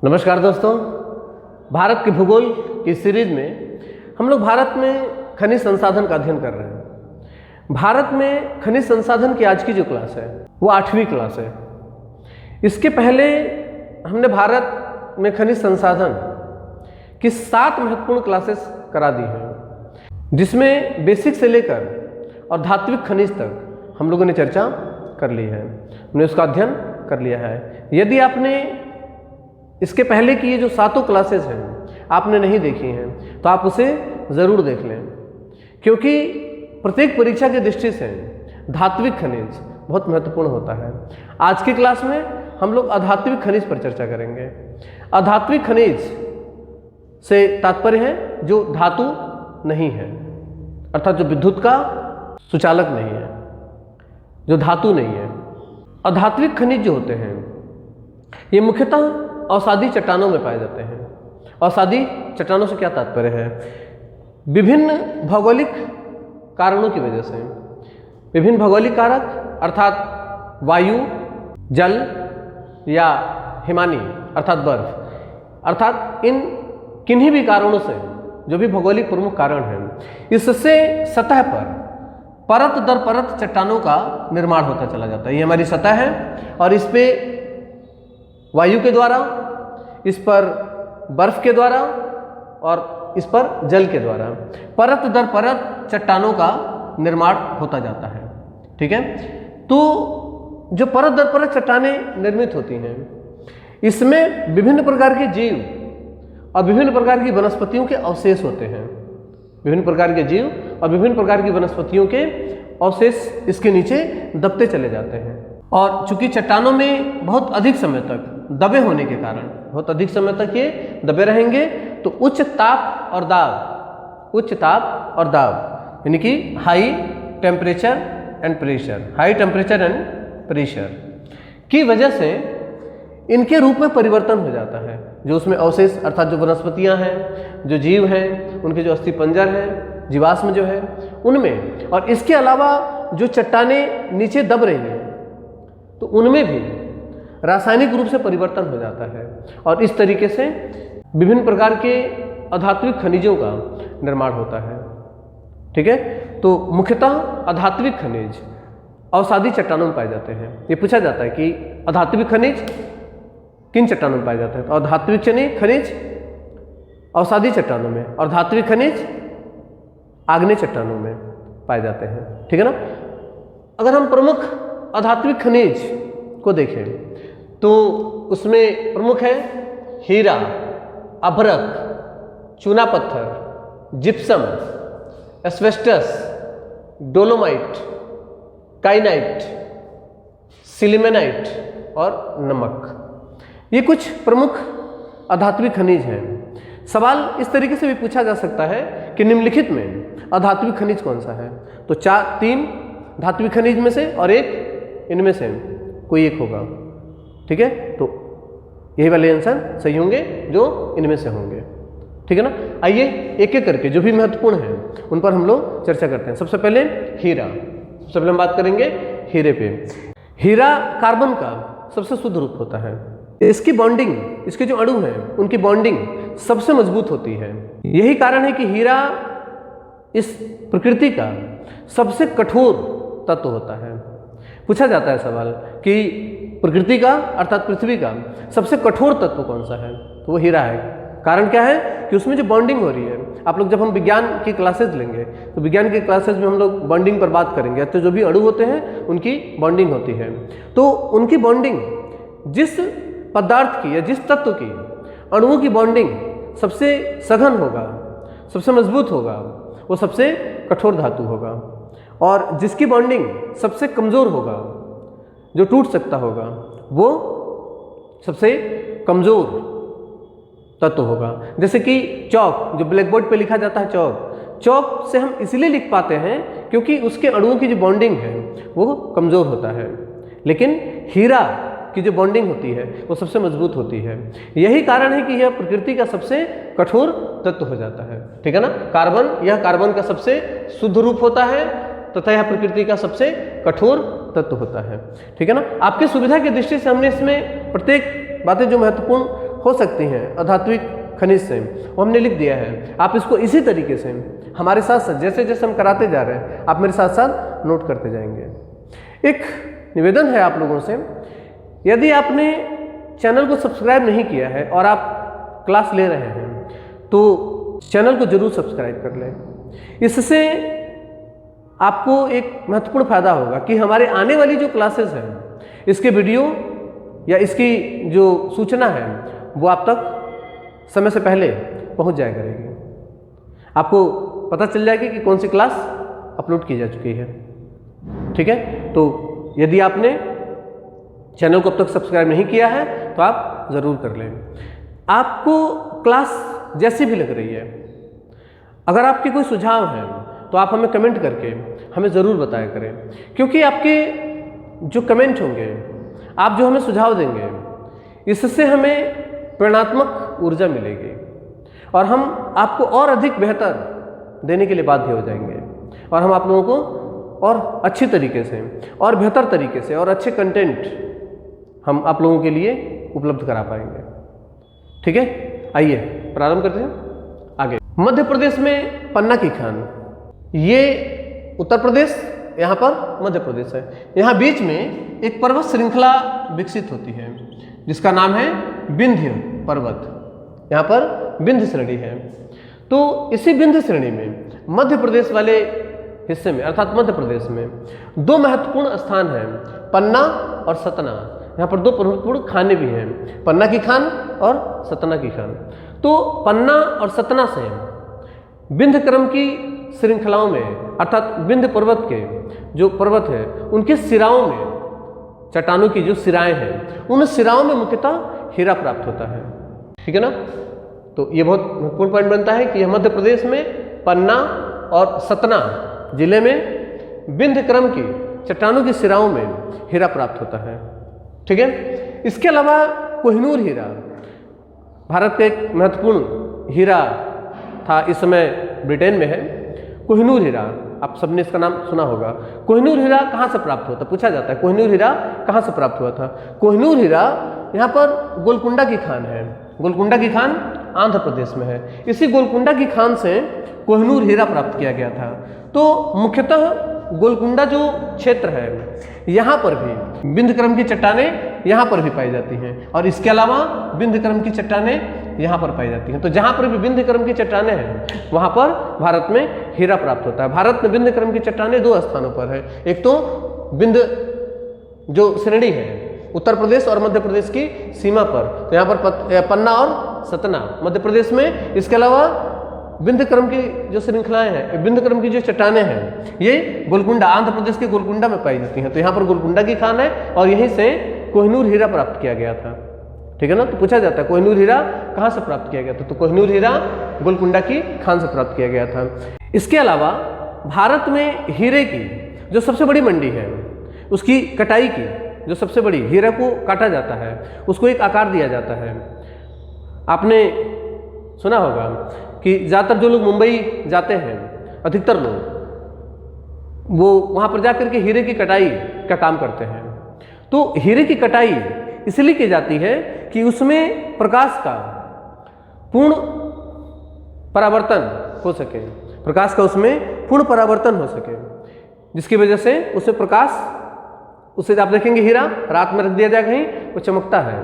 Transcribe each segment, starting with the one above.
नमस्कार दोस्तों, भारत के भूगोल की सीरीज में हम लोग भारत में खनिज संसाधन का अध्ययन कर रहे हैं। भारत में खनिज संसाधन की आज की जो क्लास है वो 8वीं क्लास है। इसके पहले हमने भारत में खनिज संसाधन की 7 महत्वपूर्ण क्लासेस करा दी हैं, जिसमें बेसिक से लेकर और धात्विक खनिज तक हम लोगों ने चर्चा कर ली है, हमने उसका अध्ययन कर लिया है। यदि आपने इसके पहले की ये जो 7 क्लासेस हैं आपने नहीं देखी हैं तो आप उसे ज़रूर देख लें, क्योंकि प्रत्येक परीक्षा की दृष्टि से धात्विक खनिज बहुत महत्वपूर्ण होता है। आज की क्लास में हम लोग अधात्विक खनिज पर चर्चा करेंगे। अधात्विक खनिज से तात्पर्य है जो धातु नहीं है, अर्थात जो विद्युत का सुचालक नहीं है, जो धातु नहीं है। अधात्विक खनिज जो होते हैं ये मुख्यतः अवसादी चट्टानों में पाए जाते हैं। अवसादी चट्टानों से क्या तात्पर्य है? विभिन्न भौगोलिक कारणों की वजह से, विभिन्न भौगोलिक कारक अर्थात वायु, जल या हिमानी अर्थात बर्फ, अर्थात इन किन्हीं भी कारणों से, जो भी भौगोलिक प्रमुख कारण हैं, इससे सतह पर परत दर परत चट्टानों का निर्माण होता चला जाता है। ये हमारी सतह है और इस पे वायु के द्वारा, इस पर बर्फ के द्वारा और इस पर जल के द्वारा परत दर परत चट्टानों का निर्माण होता जाता है। ठीक है, तो जो परत दर परत चट्टानें निर्मित होती हैं, इसमें विभिन्न प्रकार के जीव और विभिन्न प्रकार की वनस्पतियों के अवशेष होते हैं। विभिन्न प्रकार के जीव और विभिन्न प्रकार की वनस्पतियों के अवशेष इसके नीचे दबते चले जाते हैं। और चूंकि चट्टानों में बहुत अधिक समय तक दबे होने के कारण, बहुत अधिक समय तक ये दबे रहेंगे, तो उच्च ताप और दाब यानी कि हाई टेम्परेचर एंड प्रेशर की वजह से इनके रूप में परिवर्तन हो जाता है। जो उसमें अवशेष अर्थात जो वनस्पतियां हैं, जो जीव हैं, उनके जो अस्थिपंजर हैं, जीवाश्म जो है उनमें, और इसके अलावा जो चट्टानें नीचे दब रही हैं तो उनमें भी रासायनिक रूप से परिवर्तन हो जाता है और इस तरीके से विभिन्न प्रकार के अधात्विक खनिजों का निर्माण होता है। ठीक है, तो मुख्यतः अधात्विक खनिज अवसादी चट्टानों में पाए जाते हैं। ये पूछा जाता है कि अधात्विक खनिज किन चट्टानों में पाए जाते हैं, तो अधात्विक खनिज अवसादी चट्टानों में और धात्विक खनिज आग्नेय चट्टानों में पाए जाते हैं। ठीक है ना। अगर हम प्रमुख अधात्विक खनिज को देखें तो उसमें प्रमुख है हीरा, अभ्रक, चूना पत्थर, जिप्सम, एस्बेस्टस, डोलोमाइट, काइनाइट, सिलिमेनाइट और नमक। ये कुछ प्रमुख अधात्विक खनिज हैं। सवाल इस तरीके से भी पूछा जा सकता है कि निम्नलिखित में अधात्विक खनिज कौन सा है, तो 3 धात्विक खनिज में से और एक इनमें से कोई एक होगा। ठीक है, तो यही वाले आंसर सही होंगे जो इनमें से होंगे। ठीक है ना। आइए एक एक करके जो भी महत्वपूर्ण है उन पर हम लोग चर्चा करते हैं। सबसे पहले हीरा, सबसे पहले हम बात करेंगे हीरे पे। हीरा कार्बन का सबसे शुद्ध रूप होता है। इसकी बॉन्डिंग, इसके जो अणु हैं उनकी बॉन्डिंग सबसे मजबूत होती है। यही कारण है कि हीरा इस प्रकृति का सबसे कठोर तत्व होता है। पूछा जाता है सवाल कि प्रकृति का अर्थात पृथ्वी का सबसे कठोर तत्व कौन सा है, तो वो हीरा है। कारण क्या है कि उसमें जो बॉन्डिंग हो रही है, आप लोग जब हम विज्ञान की क्लासेस लेंगे तो विज्ञान की क्लासेस में हम लोग बॉन्डिंग पर बात करेंगे। तो जो भी अणु होते हैं उनकी बॉन्डिंग होती है, तो उनकी बॉन्डिंग जिस पदार्थ की या जिस तत्व की अणुओं की बॉन्डिंग सबसे सघन होगा, सबसे मजबूत होगा, वो सबसे कठोर धातु होगा। और जिसकी बॉन्डिंग सबसे कमज़ोर होगा, जो टूट सकता होगा, वो सबसे कमज़ोर तत्व होगा। जैसे कि चौक, जो ब्लैक बोर्ड पे लिखा जाता है चौक से हम इसलिए लिख पाते हैं क्योंकि उसके अणुओं की जो बॉन्डिंग है वो कमज़ोर होता है, लेकिन हीरा की जो बॉन्डिंग होती है वो सबसे मजबूत होती है। यही कारण है कि यह प्रकृति का सबसे कठोर तत्व हो जाता है। ठीक है ना। यह कार्बन का सबसे शुद्ध रूप होता है तथा यह प्रकृति का सबसे कठोर तत्व होता है। ठीक है ना। आपकी सुविधा की दृष्टि से हमने इसमें प्रत्येक बातें जो महत्वपूर्ण हो सकती हैं अधात्विक खनिज से, वो हमने लिख दिया है। आप इसको इसी तरीके से हमारे साथ साथ जैसे जैसे हम कराते जा रहे हैं आप मेरे साथ साथ नोट करते जाएंगे। एक निवेदन है आप लोगों से, यदि आपने चैनल को सब्सक्राइब नहीं किया है और आप क्लास ले रहे हैं तो चैनल को जरूर सब्सक्राइब कर लें। इससे आपको एक महत्वपूर्ण फायदा होगा कि हमारे आने वाली जो क्लासेस हैं इसके वीडियो या इसकी जो सूचना है वो आप तक समय से पहले पहुंच जाया करेगी। आपको पता चल जाएगी कि कौन सी क्लास अपलोड की जा चुकी है। ठीक है, तो यदि आपने चैनल को अब तक सब्सक्राइब नहीं किया है तो आप ज़रूर कर लें। आपको क्लास जैसी भी लग रही है, अगर आपके कोई सुझाव हैं तो आप हमें कमेंट करके हमें ज़रूर बताया करें, क्योंकि आपके जो कमेंट होंगे, आप जो हमें सुझाव देंगे, इससे हमें प्रेरणात्मक ऊर्जा मिलेगी और हम आपको और अधिक बेहतर देने के लिए बाध्य हो जाएंगे और हम आप लोगों को और अच्छी तरीके से और बेहतर तरीके से और अच्छे कंटेंट हम आप लोगों के लिए उपलब्ध करा पाएंगे। ठीक है, आइए प्रारंभ करते हैं आगे। मध्य प्रदेश में पन्ना की खान, ये उत्तर प्रदेश, यहाँ पर मध्य प्रदेश है। यहाँ बीच में एक पर्वत श्रृंखला विकसित होती है जिसका नाम है विंध्य पर्वत। यहाँ पर विंध्य श्रेणी है। तो इसी विंध्य श्रेणी में मध्य प्रदेश वाले हिस्से में अर्थात मध्य प्रदेश में दो महत्वपूर्ण स्थान हैं, पन्ना और सतना। यहाँ पर दो महत्वपूर्ण खाने भी हैं, पन्ना की खान और सतना की खान। तो पन्ना और सतना से विंध्य क्रम की श्रृंखलाओं में अर्थात विंध्य पर्वत के जो पर्वत है उनके सिराओं में, चट्टानों की जो सिराएं हैं, उन सिराओं में मुख्यतः हीरा प्राप्त होता है। ठीक है ना, तो ये बहुत महत्वपूर्ण पॉइंट बनता है कि यह मध्य प्रदेश में पन्ना और सतना जिले में विंध्य क्रम की चट्टानों की सिराओं में हीरा प्राप्त होता है। ठीक है, इसके अलावा कोहिनूर हीरा भारत का एक महत्वपूर्ण हीरा था, इस समय ब्रिटेन में है। कोहिनूर हीरा आप सबने इसका नाम सुना होगा। कोहिनूर हीरा कहाँ से प्राप्त हुआ था, पूछा जाता है कोहिनूर हीरा कहाँ से प्राप्त हुआ था। कोहिनूर हीरा यहाँ पर गोलकुंडा की खान है। गोलकुंडा की खान आंध्र प्रदेश में है। इसी गोलकुंडा की खान से कोहिनूर हीरा प्राप्त किया गया था। तो मुख्यतः गोलकुंडा जो क्षेत्र है यहाँ पर भी विंध्य क्रम की चट्टानें यहाँ पर भी पाई जाती हैं और इसके अलावा विंध्य क्रम की चट्टानें यहाँ पर पाई जाती हैं। तो जहाँ पर भी विंध्य क्रम की चट्टानें हैं वहाँ पर भारत में हीरा प्राप्त होता है। भारत में विंध्य क्रम की चट्टानें दो स्थानों पर है, एक तो विंध्य जो श्रेणी है उत्तर प्रदेश और मध्य प्रदेश की सीमा पर, तो यहाँ पर पन्ना और सतना मध्य प्रदेश में। इसके अलावा विंध्य क्रम की जो श्रृंखलाएं हैं, विंध्य क्रम की जो चट्टानें हैं, ये गोलकुंडा आंध्र प्रदेश के गोलकुंडा में पाई जाती हैं। तो यहाँ पर गोलकुंडा की खान है और यहीं से कोहिनूर हीरा प्राप्त किया गया था। ठीक है ना, तो पूछा जाता है कोहिनूर हीरा कहाँ से प्राप्त किया गया था, तो कोहिनूर हीरा गोलकुंडा की खान से प्राप्त किया गया था। इसके अलावा भारत में हीरे की जो सबसे बड़ी मंडी है, उसकी कटाई की जो सबसे बड़ी, हीरा को काटा जाता है, उसको एक आकार दिया जाता है। आपने सुना होगा कि ज़्यादातर जो लोग मुंबई जाते हैं, अधिकतर लोग वो वहाँ पर जाकर के हीरे की कटाई का काम करते हैं। तो हीरे की कटाई इसलिए की जाती है कि उसमें प्रकाश का पूर्ण परावर्तन हो सके, प्रकाश का उसमें पूर्ण परावर्तन हो सके, जिसकी वजह से उसमें प्रकाश, उसे आप देखेंगे हीरा रात में रख दिया जाए कहीं, वो चमकता है।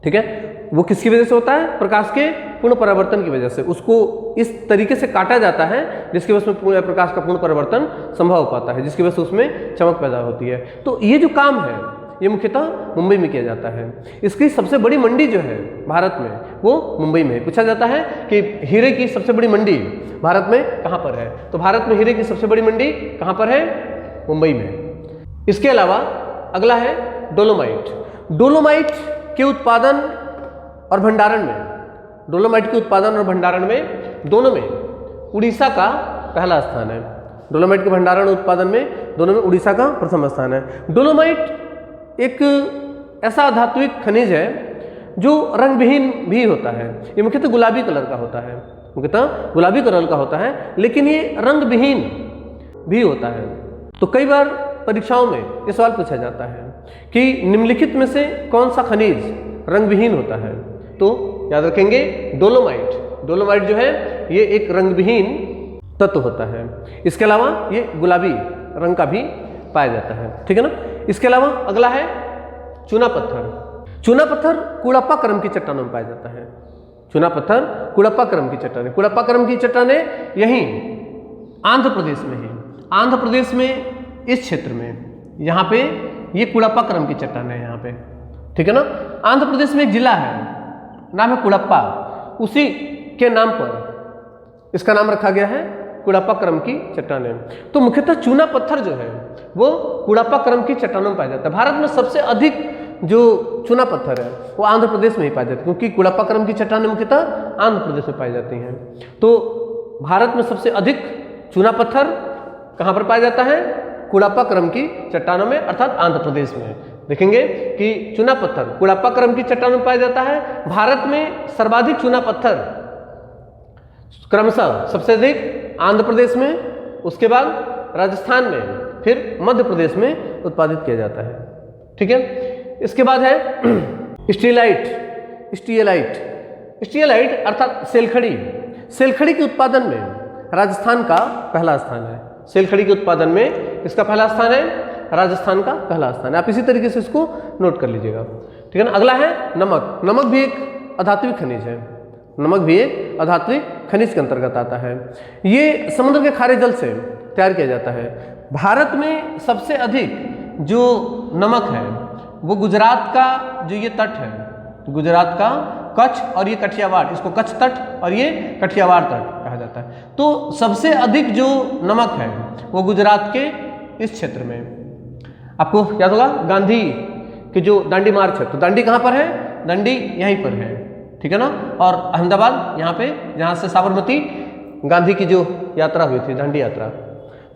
ठीक है, वो किसकी वजह से होता है, प्रकाश के पूर्ण परावर्तन की वजह से। उसको इस तरीके से काटा जाता है जिसकी वजह से प्रकाश का पूर्ण परावर्तन संभव हो पाता है, जिसकी वजह से उसमें चमक पैदा होती है। तो ये जो काम है ये मुख्यतः मुंबई में किया जाता है। इसकी सबसे बड़ी मंडी जो है भारत में वो मुंबई में है। पूछा जाता है कि हीरे की सबसे बड़ी मंडी भारत में कहाँ पर है, तो भारत में हीरे की सबसे बड़ी मंडी कहाँ पर है, मुंबई में। इसके अलावा अगला है डोलोमाइट। डोलोमाइट के उत्पादन और भंडारण में, डोलोमाइट के उत्पादन और भंडारण में दोनों में उड़ीसा का पहला स्थान है। डोलोमाइट के भंडारण और उत्पादन में दोनों में उड़ीसा का प्रथम स्थान है। डोलोमाइट एक ऐसा धात्विक खनिज है जो रंग विहीन भी होता है। ये मुख्यतः गुलाबी कलर का होता है, मुख्यतः गुलाबी कलर का होता है, लेकिन ये रंग विहीन भी होता है। तो कई बार परीक्षाओं में ये सवाल पूछा जाता है कि निम्नलिखित में से कौन सा खनिज रंगविहीन होता है। तो याद रखेंगे डोलोमाइट जो है ये एक रंगविहीन तत्व होता है। इसके अलावा ये गुलाबी रंग का भी पाया जाता है, ठीक है ना। इसके अलावा अगला है चूना पत्थर कुड़प्पा क्रम की चट्टानों में पाया जाता है। चूना पत्थर कुड़प्पा क्रम की चट्टानें यहीं आंध्र प्रदेश में है। आंध्र प्रदेश में इस क्षेत्र में यहाँ पे ये कुड़प्पा क्रम की चट्टानें है यहाँ पे, ठीक है ना। आंध्र प्रदेश में एक जिला है, नाम है कुड़प्पा, उसी के नाम पर इसका नाम रखा गया है कुड़प्पा क्रम की चट्टानें। तो मुख्यतः चूना पत्थर जो है वो कुड़प्पा क्रम की चट्टानों में पाया जाता है। भारत में सबसे अधिक जो चूना पत्थर है वो आंध्र प्रदेश में ही पाया जाता है, क्योंकि कुड़प्पा क्रम की चट्टानें मुख्यतः आंध्र प्रदेश में पाई जाती हैं। तो भारत में सबसे अधिक चूना पत्थर कहाँ पर पाया जाता है? कुड़प्पा क्रम की चट्टानों में, अर्थात आंध्र प्रदेश में। देखेंगे कि चूना पत्थर कुड़प्पा क्रम की चट्टानों में पाया जाता है। भारत में सर्वाधिक चूना पत्थर क्रमशः सबसे अधिक आंध्र प्रदेश में, उसके बाद राजस्थान में, फिर मध्य प्रदेश में उत्पादित किया जाता है, ठीक है। इसके बाद है स्टीएलाइट अर्थात सेलखड़ी के उत्पादन में राजस्थान का पहला स्थान है। सेलखड़ी के उत्पादन में किसका पहला स्थान है? राजस्थान का पहला स्थान है। आप इसी तरीके से इसको नोट कर लीजिएगा, ठीक है ना। अगला है नमक भी एक अधात्विक खनिज है। नमक भी एक अधात्विक खनिज के अंतर्गत आता है। ये समुद्र के खारे जल से तैयार किया जाता है। भारत में सबसे अधिक जो नमक है वो गुजरात का जो ये तट है, गुजरात का कच्छ और ये कठियावाड़, इसको कच्छ तट और ये कठियावाड़ तट कहा जाता है। तो सबसे अधिक जो नमक है वो गुजरात के इस क्षेत्र में। आपको याद होगा गांधी की जो दांडी मार्च है, तो दांडी कहाँ पर है? दांडी यहीं पर है, ठीक है ना। और अहमदाबाद यहाँ पे, जहाँ से साबरमती गांधी की जो यात्रा हुई थी, दांडी यात्रा।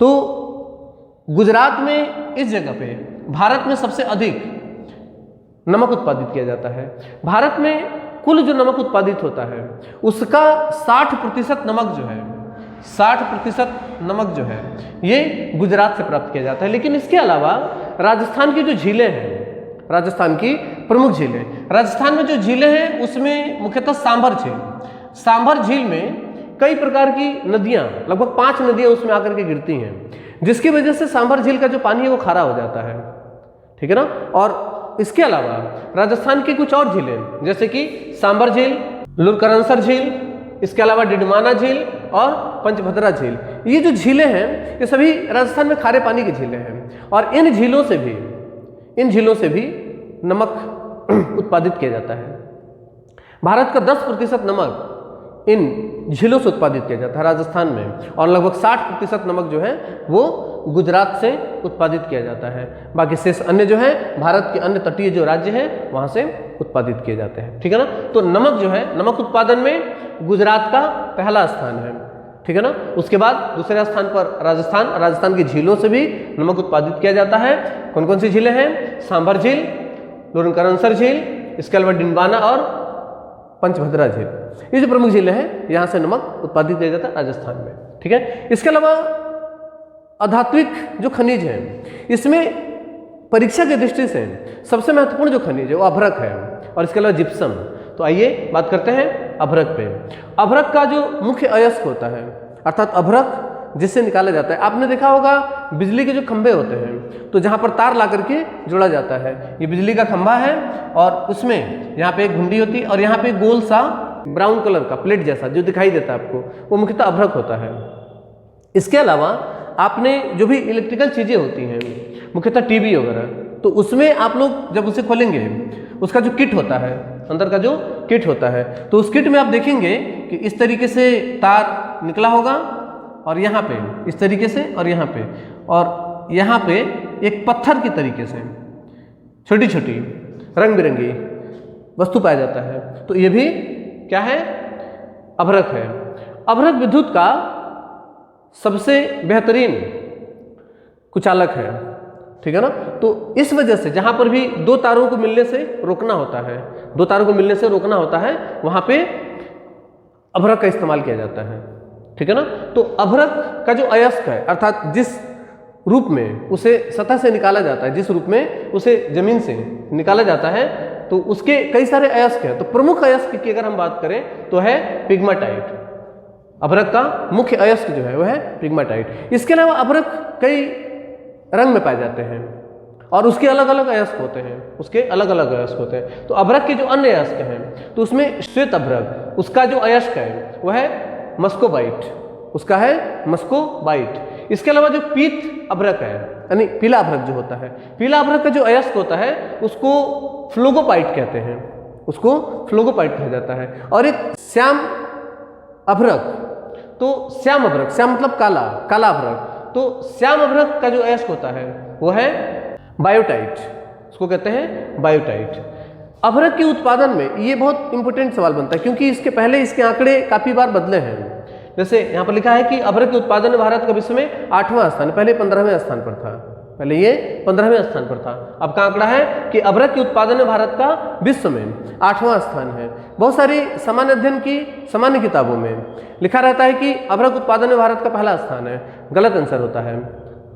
तो गुजरात में इस जगह पे भारत में सबसे अधिक नमक उत्पादित किया जाता है। भारत में कुल जो नमक उत्पादित होता है उसका 60% नमक जो है, 60% नमक जो है ये गुजरात से प्राप्त किया जाता है। लेकिन इसके अलावा राजस्थान की जो झीलें हैं, राजस्थान की प्रमुख झीलें, राजस्थान में जो झीलें हैं उसमें मुख्यतः सांभर झील में कई प्रकार की नदियां, लगभग 5 नदियां उसमें आकर के गिरती हैं, जिसकी वजह से सांभर झील का जो पानी है वो खारा हो जाता है, ठीक है ना। और इसके अलावा राजस्थान की कुछ और झीलें जैसे कि सांभर झील, लुरकरनसर झील, इसके अलावा डिडमाना झील और पंचभद्रा झील, ये जो झीलें हैं ये सभी राजस्थान में खारे पानी की झीलें हैं। और इन झीलों से भी नमक उत्पादित किया जाता है। भारत का 10% नमक इन झीलों से उत्पादित किया जाता है राजस्थान में, और लगभग 60% नमक जो है वो गुजरात से उत्पादित किया जाता है। बाकी शेष अन्य जो है भारत के अन्य तटीय जो राज्य हैं वहाँ से उत्पादित किए जाते हैं, ठीक है ना। तो नमक जो है, नमक उत्पादन में गुजरात का पहला स्थान है, ठीक है ना। उसके बाद दूसरे स्थान पर राजस्थान की झीलों से भी नमक उत्पादित किया जाता है। कौन कौन सी झीलें हैं? सांभर झील, लुरकरनसर झील, इसके अलावा डिडमाना और पंचभद्रा झील, ये जो प्रमुख झीलें हैं यहाँ से नमक उत्पादित किया जाता है राजस्थान में, ठीक है। इसके अलावा अधात्विक जो खनिज है, इसमें परीक्षा की दृष्टि से सबसे महत्वपूर्ण जो खनिज है वो अभ्रक है, और इसके अलावा जिप्सम। तो आइए बात करते हैं अभ्रक पे। अभ्रक का जो मुख्य अयस्क होता है, अर्थात अभ्रक जिससे निकाला जाता है, आपने देखा होगा बिजली के जो खंभे होते हैं, तो जहाँ पर तार ला करके जोड़ा जाता है, ये बिजली का खंभा है और उसमें यहाँ पे एक घुंडी होती है और यहाँ पे गोल सा ब्राउन कलर का प्लेट जैसा जो दिखाई देता है आपको, वो मुख्यतः अभ्रक होता है। इसके अलावा आपने जो भी इलेक्ट्रिकल चीज़ें होती हैं, मुख्यतः टीवी वगैरह, तो उसमें आप लोग जब उसे खोलेंगे, उसका जो किट होता है, अंदर का जो किट होता है, तो उस किट में आप देखेंगे कि इस तरीके से तार निकला होगा और यहाँ पे इस तरीके से, और यहाँ पे एक पत्थर की तरीके से छोटी छोटी रंग बिरंगी वस्तु पाया जाता है। तो ये भी क्या है? अभ्रक है। अभ्रक विद्युत का सबसे बेहतरीन कुचालक है, ठीक है ना। तो इस वजह से जहां पर भी दो तारों को मिलने से रोकना होता है, वहां पे अभ्रक का इस्तेमाल किया जाता है, ठीक है ना। तो अभ्रक का जो अयस्क है, अर्थात जिस रूप में उसे सतह से निकाला जाता है, जिस रूप में उसे जमीन से निकाला जाता है, तो उसके कई सारे अयस्क हैं। तो प्रमुख अयस्क की अगर हम बात करें तो है पिग्माटाइट। अभ्रक का मुख्य अयस्क जो है वह है पिग्माटाइट। इसके अलावा अभ्रक कई रंग में पाए जाते हैं और उसके अलग अलग अयस्क होते हैं, उसके अलग अलग अयस्क होते हैं। तो अभ्रक के जो अन्य अयस्क हैं तो उसमें श्वेत अभ्रक, उसका जो अयस्क है वह है मस्कोबाइट, उसका है मस्कोबाइट। इसके अलावा जो पीत अभ्रक है यानी पीला अभ्रक जो होता है, पीला अभ्रक का जो अयस्क होता है उसको फ्लोगोपाइट कहते हैं, उसको फ्लोगोपाइट कहा जाता है। और एक श्याम अभ्रक, तो श्याम अभ्रक, श्याम मतलब काला, काला अभ्रक, तो श्याम अभ्रक का जो अयस्क होता है वो है बायोटाइट, उसको कहते हैं बायोटाइट। अभ्रक के उत्पादन में ये बहुत इंपॉर्टेंट सवाल बनता है क्योंकि इसके पहले इसके आंकड़े काफी बार बदले हैं। जैसे यहाँ पर लिखा है कि अभ्रक के उत्पादन में भारत का विश्व में 8वां स्थान, पहले 15वें स्थान पर था, पहले ये 15वें स्थान पर था। अब का आंकड़ा है कि अभ्रक के उत्पादन में भारत का विश्व में 8वां स्थान है। बहुत सारी सामान्य अध्ययन की सामान्य किताबों में लिखा रहता है कि अभ्रक उत्पादन में भारत का पहला स्थान है, गलत आंसर होता है।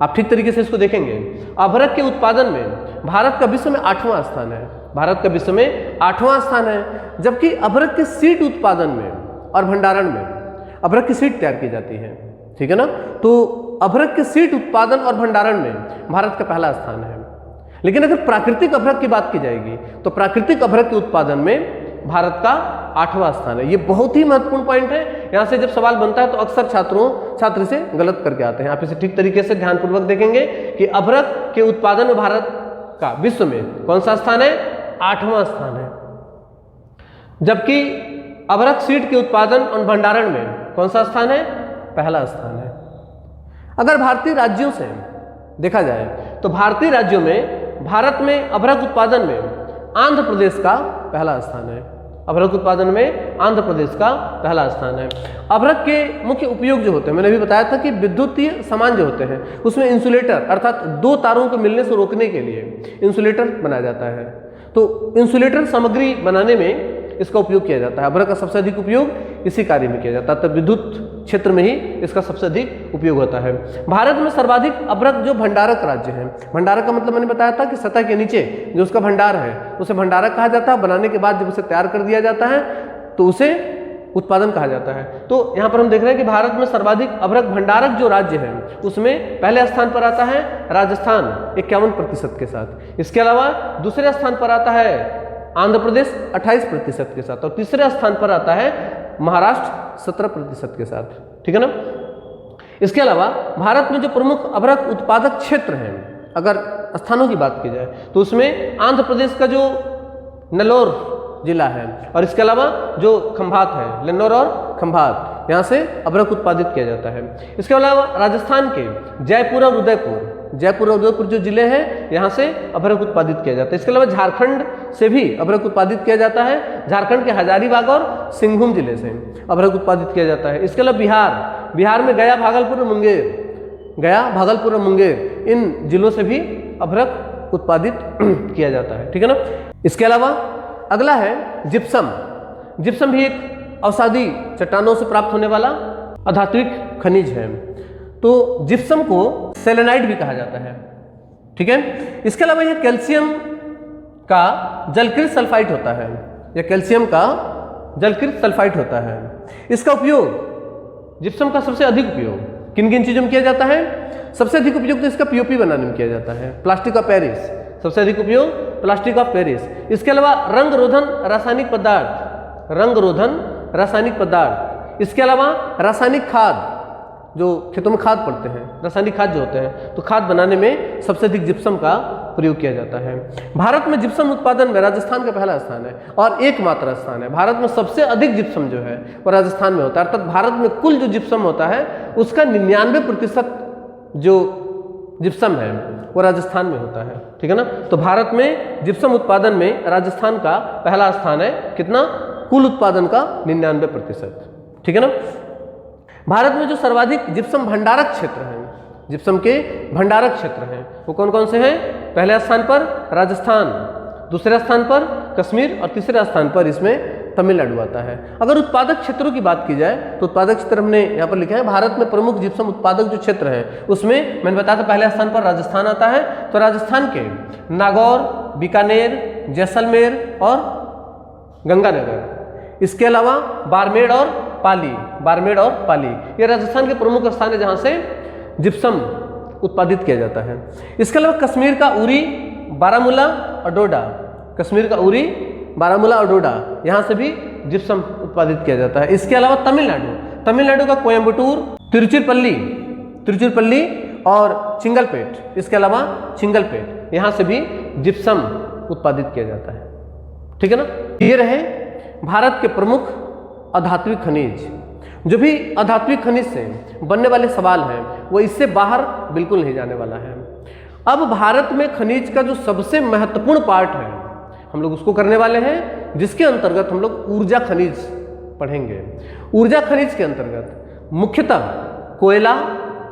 आप ठीक तरीके से इसको देखेंगे, अभ्रक के उत्पादन में भारत का विश्व में 8वां स्थान है, भारत का विश्व में 8वां स्थान है। जबकि अभ्रक के सीड उत्पादन में और भंडारण में अभ्रक की सीड तैयार की जाती है, ठीक है ना। तो अभ्रक के सीड उत्पादन और भंडारण में भारत का पहला स्थान है। लेकिन अगर प्राकृतिक अभ्रक की बात की जाएगी तो प्राकृतिक अभ्रक के उत्पादन में भारत का 8वां स्थान है। ये बहुत ही महत्वपूर्ण पॉइंट है। यहाँ से जब सवाल बनता है तो अक्सर छात्र इसे गलत करके आते हैं। आप इसे ठीक तरीके से ध्यानपूर्वक देखेंगे कि अभ्रक के उत्पादन में भारत का विश्व में कौन सा स्थान है, 8वां स्थान है। जबकि अभ्रक सीड के उत्पादन और भंडारण में कौन सा स्थान है, पहला स्थान है। अगर भारतीय राज्यों से देखा जाए तो भारतीय राज्यों में भारत में अभ्रक उत्पादन में आंध्र प्रदेश का पहला स्थान है, अभ्रक उत्पादन में आंध्र प्रदेश का पहला स्थान है। अभ्रक के मुख्य उपयोग जो होते हैं, मैंने अभी बताया था कि विद्युतीय सामान जो होते हैं उसमें इंसुलेटर अर्थात दो तारों को मिलने से रोकने के लिए इंसुलेटर बनाया जाता है। तो इंसुलेटर सामग्री बनाने में इसका उपयोग किया जाता है। अभ्रक का सबसे अधिक उपयोग इसी कार्य में किया जाता है, तब विद्युत क्षेत्र में ही इसका सबसे अधिक उपयोग होता है। भारत में सर्वाधिक अभ्रक जो भंडारक राज्य है, भंडारक का मतलब मैंने बताया था कि सतह के नीचे जो उसका भंडार है उसे भंडारक कहा जाता है। बनाने के बाद जब उसे तैयार कर दिया जाता है तो उसे उत्पादन कहा जाता है। तो यहाँ पर हम देख रहे हैं कि भारत में सर्वाधिक अभ्रक भंडारक जो राज्य है उसमें पहले स्थान पर आता है राजस्थान 51% के साथ। इसके अलावा दूसरे स्थान पर आता है आंध्र प्रदेश 28% के साथ और तीसरे स्थान पर आता है महाराष्ट्र 17% के साथ, ठीक है ना। इसके अलावा भारत में जो प्रमुख अभ्रक उत्पादक क्षेत्र हैं, अगर स्थानों की बात की जाए तो उसमें आंध्र प्रदेश का जो नेल्लोर जिला है और इसके अलावा जो खंभात है, लेन्नौर और खंभात, यहाँ से अभ्रक उत्पादित किया जाता है। इसके अलावा राजस्थान के जयपुर और उदयपुर जो जिले हैं यहाँ से अभ्रक उत्पादित किया जाता है। इसके अलावा झारखंड से भी अभ्रक उत्पादित किया जाता है, झारखंड के हजारीबाग और सिंहभूम जिले से अभ्रक उत्पादित किया जाता है। इसके अलावा बिहार में गया, भागलपुर और मुंगेर इन जिलों से भी अभ्रक उत्पादित किया जाता है, ठीक है ना। इसके अलावा अगला है जिप्सम। जिप्सम भी एक अवसादी चट्टानों से प्राप्त होने वाला अधात्विक खनिज है। तो जिप्सम को सेलेनाइट भी कहा जाता है, ठीक है। इसके अलावा यह कैल्शियम का जलकृत सल्फाइड होता है, यह कैल्शियम का जलकृत सल्फाइड होता है। इसका उपयोग, जिप्सम का सबसे अधिक उपयोग किन किन चीजों में किया जाता है? सबसे अधिक उपयोग तो इसका पीओपी बनाने में किया जाता है, प्लास्टिक ऑफ पेरिस, सबसे अधिक उपयोग प्लास्टिक ऑफ पेरिस। इसके अलावा रंग रोधन रासायनिक पदार्थ, इसके अलावा रासायनिक खाद, जो खेतों में खाद पड़ते हैं, रासायनिक खाद जो होते हैं, तो खाद बनाने में सबसे अधिक जिप्सम का प्रयोग किया जाता है। भारत में जिप्सम उत्पादन में राजस्थान का पहला स्थान है और एकमात्र स्थान है। भारत में सबसे अधिक जिप्सम जो है वो राजस्थान में होता है, अर्थात भारत में कुल जो जिप्सम होता है उसका 99% जो जिप्सम है वो राजस्थान में होता है, ठीक है ना। तो भारत में जिप्सम उत्पादन में राजस्थान का पहला स्थान है, कितना? कुल उत्पादन का 99%, ठीक है ना। भारत में जो सर्वाधिक जिप्सम भंडारक क्षेत्र हैं, जिप्सम के भंडारक क्षेत्र हैं, वो कौन कौन से हैं? पहले स्थान पर राजस्थान, दूसरे स्थान पर कश्मीर और तीसरे स्थान पर इसमें तमिलनाडु आता है। अगर उत्पादक क्षेत्रों की बात की जाए तो उत्पादक क्षेत्र हमने यहाँ पर लिखा है, भारत में प्रमुख जिप्सम उत्पादक जो क्षेत्र हैं उसमें मैंने बताया था पहले स्थान पर राजस्थान आता है। तो राजस्थान के नागौर, बीकानेर, जैसलमेर और गंगानगर। इसके अलावा बाड़मेर और पाली, बाड़मेर और पाली ये राजस्थान के प्रमुख स्थान है जहाँ से जिप्सम उत्पादित किया जाता है। इसके अलावा कश्मीर का उरी, बारामूला और डोडा, कश्मीर का उरी, बारामूला और डोडा यहाँ से भी जिप्सम उत्पादित किया जाता है। इसके अलावा तमिलनाडु का कोयम्बटूर, तिरुचिरापल्ली और चिंगलपेट, इसके अलावा चिंगलपेट यहाँ से भी जिप्सम उत्पादित किया जाता है। ठीक है ना। ये रहे भारत के प्रमुख अधात्विक खनिज। जो भी अधात्विक खनिज से बनने वाले सवाल हैं वो इससे बाहर बिल्कुल नहीं जाने वाला है। अब भारत में खनिज का जो सबसे महत्वपूर्ण पार्ट है हम लोग उसको करने वाले हैं, जिसके अंतर्गत हम लोग ऊर्जा खनिज पढ़ेंगे। ऊर्जा खनिज के अंतर्गत मुख्यतः कोयला,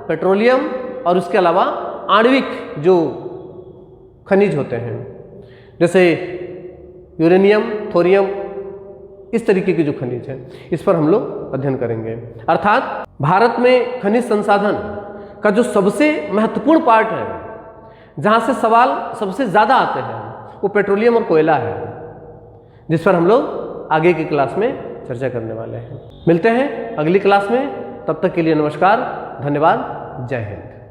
पेट्रोलियम और उसके अलावा आणविक जो खनिज होते हैं जैसे यूरेनियम, थोरियम, इस तरीके के जो खनिज हैं इस पर हम लोग अध्ययन करेंगे। अर्थात भारत में खनिज संसाधन का जो सबसे महत्वपूर्ण पार्ट है, जहाँ से सवाल सबसे ज़्यादा आते हैं, वो पेट्रोलियम और कोयला है, जिस पर हम लोग आगे की क्लास में चर्चा करने वाले हैं। मिलते हैं अगली क्लास में, तब तक के लिए नमस्कार, धन्यवाद, जय हिंद।